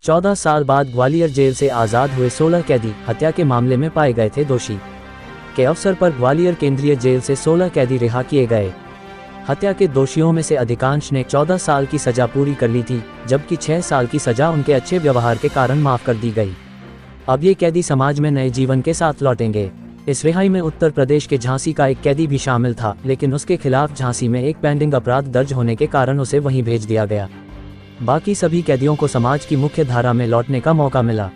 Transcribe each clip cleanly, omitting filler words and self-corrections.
14 साल बाद ग्वालियर जेल से आज़ाद हुए 16 कैदी हत्या के मामले में पाए गए थे दोषी के अवसर पर ग्वालियर केंद्रीय जेल से 16 कैदी रिहा किए गए। हत्या के दोषियों में से अधिकांश ने 14 साल की सजा पूरी कर ली थी, जबकि 6 साल की सजा उनके अच्छे व्यवहार के कारण माफ कर दी गई। अब ये कैदी समाज में नए जीवन के साथ लौटेंगे। इस रिहाई में उत्तर प्रदेश के झांसी का एक कैदी भी शामिल था, लेकिन उसके खिलाफ झांसी में एक पेंडिंग अपराध दर्ज होने के कारण उसे वहीं भेज दिया गया। बाकी सभी कैदियों को समाज की मुख्य धारा में लौटने का मौका मिला।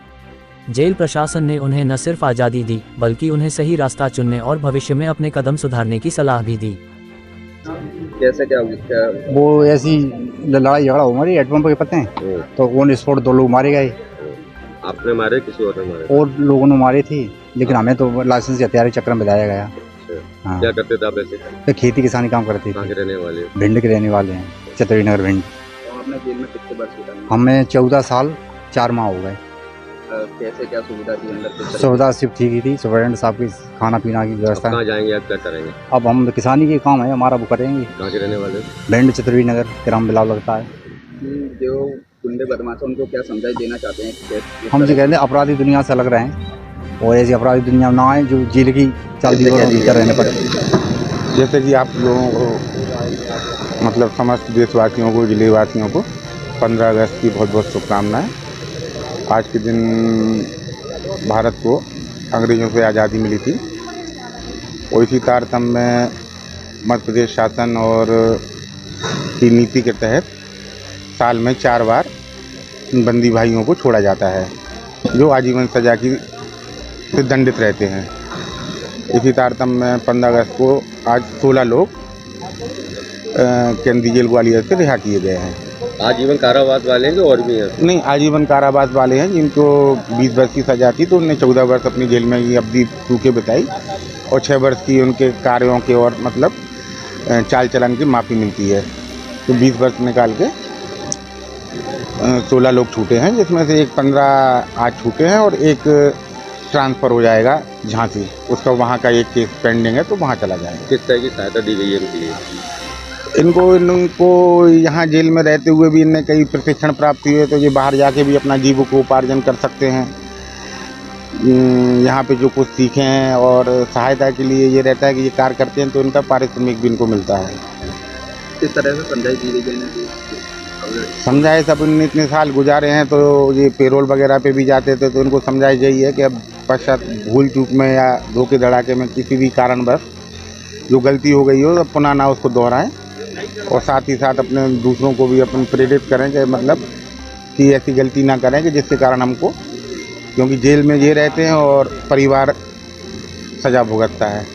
जेल प्रशासन ने उन्हें न सिर्फ आज़ादी दी, बल्कि उन्हें सही रास्ता चुनने और भविष्य में अपने कदम सुधारने की सलाह भी दी। कैसे क्या वो ऐसी लड़ाई झगड़ा हुआ हेड पंप के पते हैं, तो ऑन स्पॉट 2 लोग मारे गए। आपने मारे, किसी और ने मारे? और लोगों ने मारे थे, लेकिन हमें तो लाइसेंस हथियार चक्र में बताया गया। हाँ। क्या करते थे आप ऐसे? तो खेती किसानी काम करते थे। कहाँ के रहने वाले? भिंड के रहने वाले हैं, चतुरी नगर भिंड। आपने जेल में कितने वर्ष बिताए? हमें 14 साल 4 माह हो गए। कैसे क्या सुविधा थी अंदर? सुविधा सिर्फ ठीक ही थी, सुपरिटेंडेंट साहब की खाना पीना की व्यवस्था। कहाँ जाएंगे आप, क्या करेंगे? अब हम किसानी के काम है हमारा, वो करेंगे। कहाँ के रहने वाले? भिंड चतुरी नगर, ग्राम बिलाव लगता है। जो गुंडे बदमाश हैं उनको क्या समझाई देना चाहते हैं? हम जो कहते हैं अपराधी दुनिया से अलग रहें और ऐसी अपराधी दुनिया में ना आए जो जेल की चाल रहने पड़े। जैसे कि आप लोगों को मतलब समस्त देशवासियों को, जिलेवासियों को 15 अगस्त की बहुत बहुत शुभकामनाएं। आज के दिन भारत को अंग्रेज़ों से आज़ादी मिली थी और इसी तारतम्य में मध्य प्रदेश शासन और की नीति के तहत साल में 4 बार बंदी भाइयों को छोड़ा जाता है जो आजीवन सजा की से दंडित रहते हैं। इसी तारतम्य में 15 अगस्त को आज 16 लोग केंद्रीय जेल ग्वालियर से रिहा किए गए हैं। आजीवन कारावास वाले हैं और भी हैं? नहीं, आजीवन कारावास वाले हैं जिनको 20 वर्ष की सजा थी, तो उन्हें 14 वर्ष अपनी जेल में ही अवधि चूके बिताई और 6 वर्ष की उनके कार्यों के और मतलब चाल चलन की माफ़ी मिलती है। तो 20 वर्ष निकाल के 16 लोग छूटे हैं, जिसमें से एक 15 आज छूटे हैं और एक ट्रांसफ़र हो जाएगा झांसी। उसका वहाँ का एक केस पेंडिंग है, तो वहाँ चला जाएगा। किस तरह की सहायता दी गई है इनके लिए? इनको यहाँ जेल में रहते हुए भी इन्हें कई प्रशिक्षण प्राप्त हुए, तो ये बाहर जाके भी अपना जीविकोपार्जन कर सकते हैं। यहाँ पे जो कुछ सीखे हैं और सहायता के लिए ये रहता है कि ये कार्य करते हैं तो इनका पारिश्रमिक भी इनको मिलता है। किस तरह से समझाई दी गई? समझाए सब इतने साल गुजारे हैं, तो ये पेरोल वगैरह पे भी जाते थे, तो इनको समझाई गई है कि अब पश्चात भूल चूक में या धोखे धड़ाके में किसी भी कारणवश जो गलती हो गई हो तो पुनः ना उसको दोहराएं और साथ ही साथ अपने दूसरों को भी अपन प्रेरित करें कि मतलब कि ऐसी गलती ना करें कि जिसके कारण हमको, क्योंकि जेल में ये रहते हैं और परिवार सजा भुगतता है।